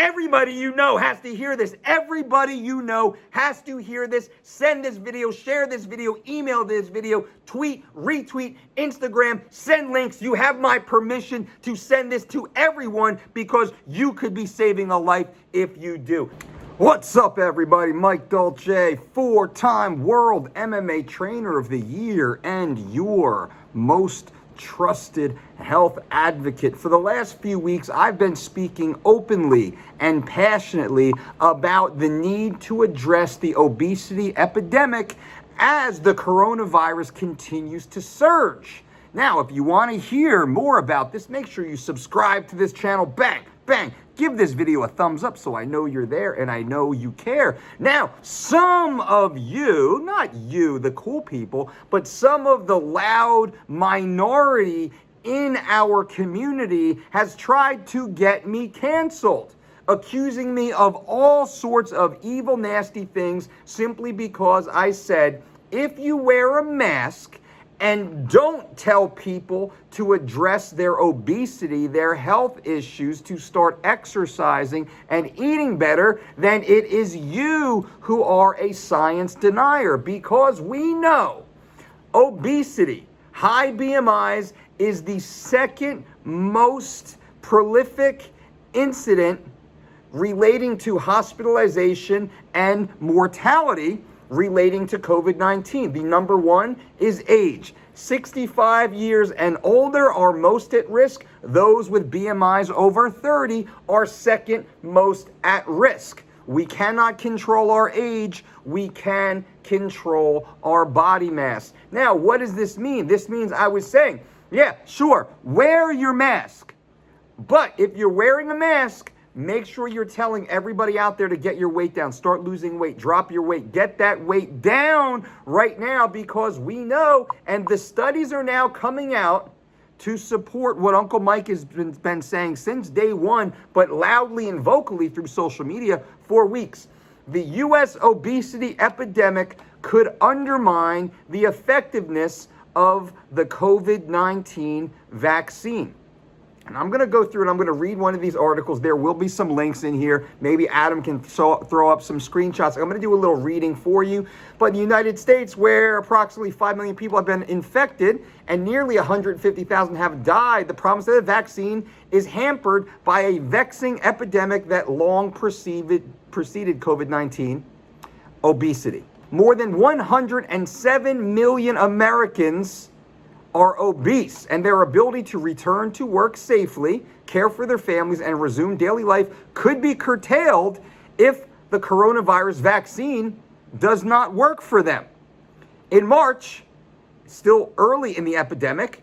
Everybody you know has to hear this. Everybody you know has to hear this. Send this video, share this video, email this video, tweet, retweet, Instagram, send links. You have my permission to send this to everyone because you could be saving a life if you do. What's up, everybody? Mike Dolce, four-time world MMA trainer of the year and your most trusted health advocate. For the last few weeks, I've been speaking openly and passionately about the need to address the obesity epidemic as the coronavirus continues to surge. Now, if you want to hear more about this, make sure you subscribe to this channel. Bang, bang. Give this video a thumbs up so I know you're there and I know you care. Now, some of you, not you, the cool people, but some of the loud minority in our community has tried to get me canceled, accusing me of all sorts of evil, nasty things simply because I said, if you wear a mask and don't tell people to address their obesity, their health issues, to start exercising and eating better, then it is you who are a science denier. Because we know obesity, high BMIs, is the second most prolific incident relating to hospitalization and mortality relating to COVID-19. The number one is age. 65 years and older are most at risk. Those with BMIs over 30 are second most at risk. We cannot control our age. We can control our body mass. Now, what does this mean? This means I was saying, yeah, sure, wear your mask. But if you're wearing a mask, make sure you're telling everybody out there to get your weight down. Start losing weight. Drop your weight. Get that weight down right now, because we know, and the studies are now coming out to support what Uncle Mike has been saying since day one, but loudly and vocally through social media for weeks. The U.S. obesity epidemic could undermine the effectiveness of the COVID-19 vaccine. And I'm going to go through and I'm going to read one of these articles. There will be some links in here. Maybe Adam can throw up some screenshots. I'm going to do a little reading for you. But in the United States, where approximately 5 million people have been infected and nearly 150,000 have died, the promise of the vaccine is hampered by a vexing epidemic that long preceded COVID-19, obesity. More than 107 million Americans are obese, and their ability to return to work safely, care for their families, and resume daily life could be curtailed if the coronavirus vaccine does not work for them. In March, still early in the epidemic,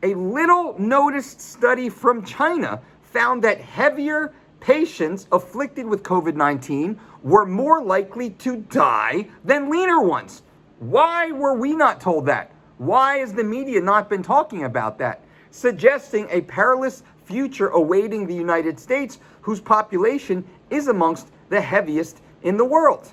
a little noticed study from China found that heavier patients afflicted with COVID-19 were more likely to die than leaner ones. Why were we not told that? Why has the media not been talking about that? Suggesting a perilous future awaiting the United States, whose population is amongst the heaviest in the world.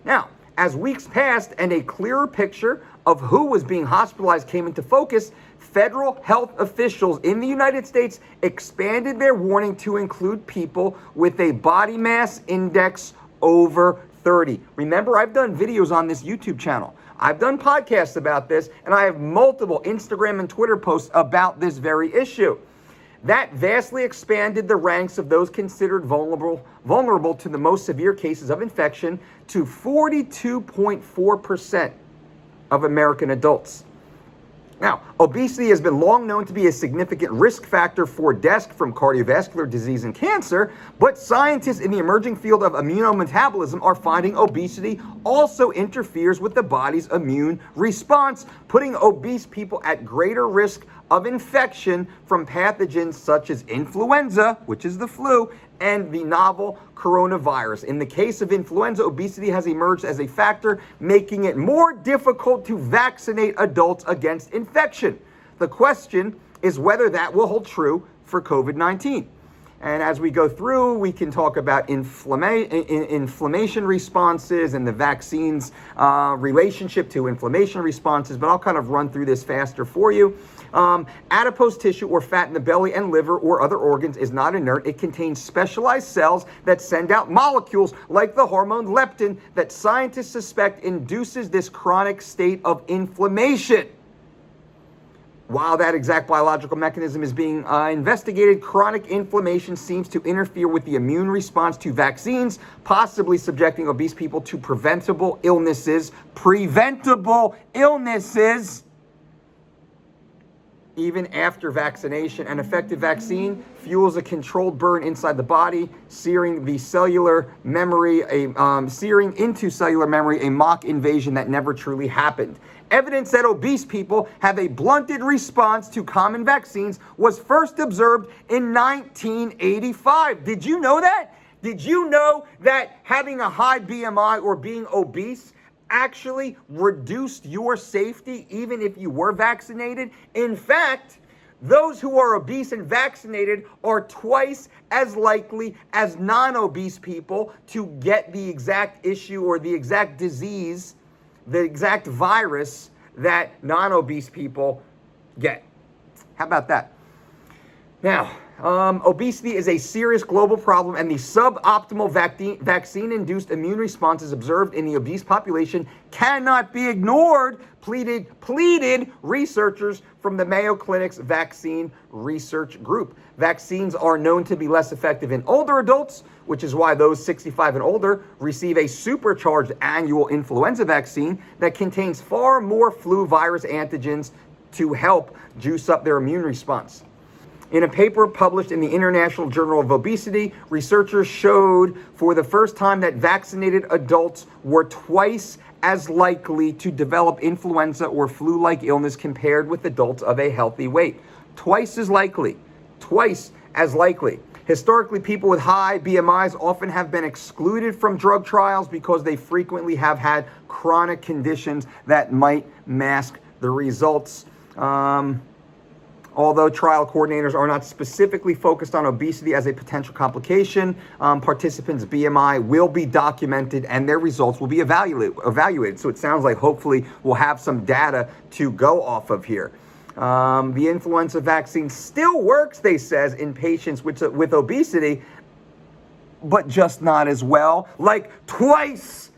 Now, as weeks passed and a clearer picture of who was being hospitalized came into focus, federal health officials in the United States expanded their warning to include people with a body mass index over 30. Remember, I've done videos on this YouTube channel. I've done podcasts about this, and I have multiple Instagram and Twitter posts about this very issue. That vastly expanded the ranks of those considered vulnerable to the most severe cases of infection to 42.4% of American adults. Now, obesity has been long known to be a significant risk factor for death from cardiovascular disease and cancer, but scientists in the emerging field of immunometabolism are finding obesity also interferes with the body's immune response, putting obese people at greater risk of infection from pathogens such as influenza, which is the flu, and the novel coronavirus. In the case of influenza, obesity has emerged as a factor, making it more difficult to vaccinate adults against infection. The question is whether that will hold true for COVID-19. And as we go through, we can talk about inflammation responses and the vaccine's relationship to inflammation responses, but I'll kind of run through this faster for you. Adipose tissue or fat in the belly and liver or other organs is not inert. It contains specialized cells that send out molecules like the hormone leptin that scientists suspect induces this chronic state of inflammation. While that exact biological mechanism is being investigated, chronic inflammation seems to interfere with the immune response to vaccines, possibly subjecting obese people to preventable illnesses. Even after vaccination. An effective vaccine fuels a controlled burn inside the body, searing into cellular memory a mock invasion that never truly happened. Evidence that obese people have a blunted response to common vaccines was first observed in 1985. Did you know that? Did you know that having a high BMI or being obese actually reduced your safety even if you were vaccinated? In fact, those who are obese and vaccinated are twice as likely as non-obese people to get the exact issue or the exact disease, the exact virus that non-obese people get. How about that? Now, obesity is a serious global problem, and the suboptimal vaccine-induced immune responses observed in the obese population cannot be ignored, pleaded researchers from the Mayo Clinic's vaccine research group. Vaccines are known to be less effective in older adults, which is why those 65 and older receive a supercharged annual influenza vaccine that contains far more flu virus antigens to help juice up their immune response. In a paper published in the International Journal of Obesity, researchers showed for the first time that vaccinated adults were twice as likely to develop influenza or flu-like illness compared with adults of a healthy weight. Twice as likely. Historically, people with high BMIs often have been excluded from drug trials because they frequently have had chronic conditions that might mask the results. Although trial coordinators are not specifically focused on obesity as a potential complication, participants' BMI will be documented and their results will be evaluated. So it sounds like hopefully we'll have some data to go off of here. The influenza vaccine still works, they says, in patients with obesity, but just not as well, like twice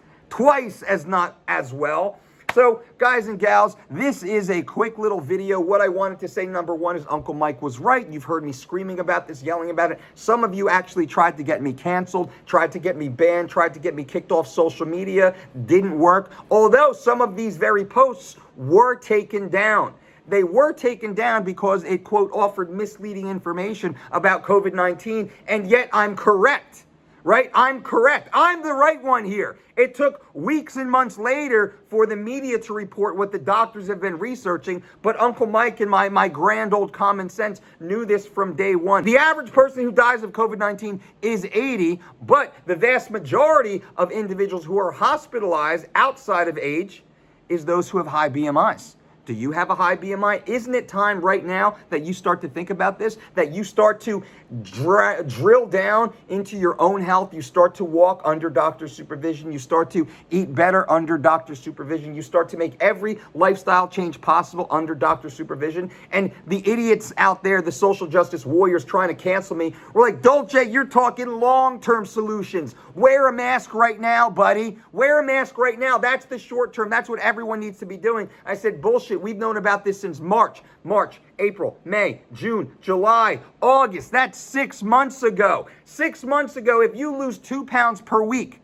as not as well. So, guys and gals, this is a quick little video. What I wanted to say, number one, is Uncle Mike was right. You've heard me screaming about this, yelling about it. Some of you actually tried to get me canceled, tried to get me banned, tried to get me kicked off social media. Didn't work. Although some of these very posts were taken down. They were taken down because it, quote, offered misleading information about COVID-19, and yet I'm correct. Right? I'm correct. I'm the right one here. It took weeks and months later for the media to report what the doctors have been researching, but Uncle Mike and my grand old common sense knew this from day one. The average person who dies of COVID-19 is 80, but the vast majority of individuals who are hospitalized outside of age is those who have high BMIs. Do you have a high BMI? Isn't it time right now that you start to think about this? That you start to drill down into your own health. You start to walk under doctor's supervision. You start to eat better under doctor's supervision. You start to make every lifestyle change possible under doctor's supervision. And the idiots out there, the social justice warriors trying to cancel me, were like, Dolce, you're talking long-term solutions. Wear a mask right now, buddy. Wear a mask right now. That's the short term. That's what everyone needs to be doing. I said, bullshit. We've known about this since March, April, May, June, July, August. That's 6 months ago. 6 months ago, if you lose 2 pounds per week,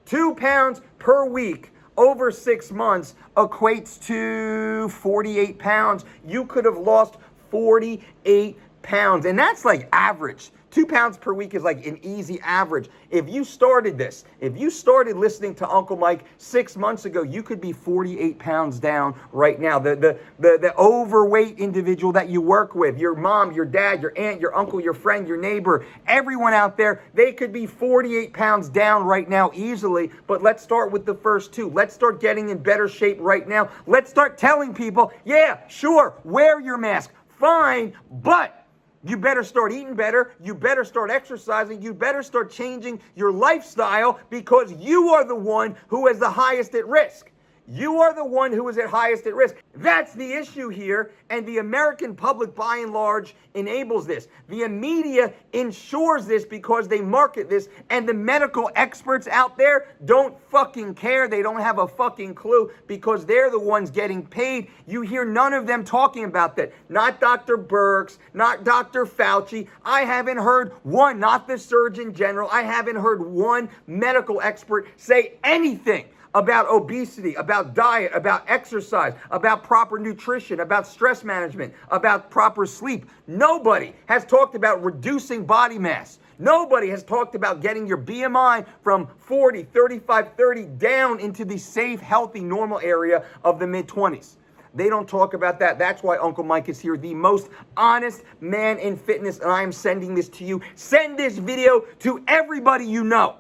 2 pounds per week over 6 months equates to 48 pounds. You could have lost 48 pounds. And that's like average. 2 pounds per week is like an easy average. If you started this, if you started listening to Uncle Mike 6 months ago, you could be 48 pounds down right now. The overweight individual that you work with, your mom, your dad, your aunt, your uncle, your friend, your neighbor, everyone out there, they could be 48 pounds down right now easily. But let's start with the first two. Let's start getting in better shape right now. Let's start telling people, yeah, sure, wear your mask, fine, but you better start eating better. You better start exercising. You better start changing your lifestyle because you are the one who is the highest at risk. You are the one who is at highest at risk. That's the issue here, and the American public, by and large, enables this. The media ensures this because they market this, and the medical experts out there don't fucking care. They don't have a fucking clue because they're the ones getting paid. You hear none of them talking about that. Not Dr. Birx, not Dr. Fauci. I haven't heard one, not the Surgeon General. I haven't heard one medical expert say anything about obesity, about diet, about exercise, about proper nutrition, about stress management, about proper sleep. Nobody has talked about reducing body mass. Nobody has talked about getting your BMI from 40, 35, 30 down into the safe, healthy, normal area of the mid-20s. They don't talk about that. That's why Uncle Mike is here, the most honest man in fitness, and I am sending this to you. Send this video to everybody you know.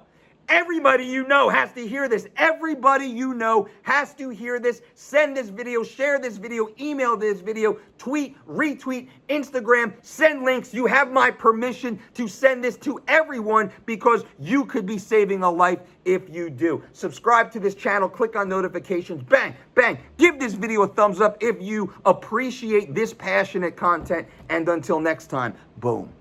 Everybody you know has to hear this. Everybody you know has to hear this. Send this video, share this video, email this video, tweet, retweet, Instagram, send links. You have my permission to send this to everyone because you could be saving a life if you do. Subscribe to this channel, click on notifications, bang, bang. Give this video a thumbs up if you appreciate this passionate content. And until next time, boom.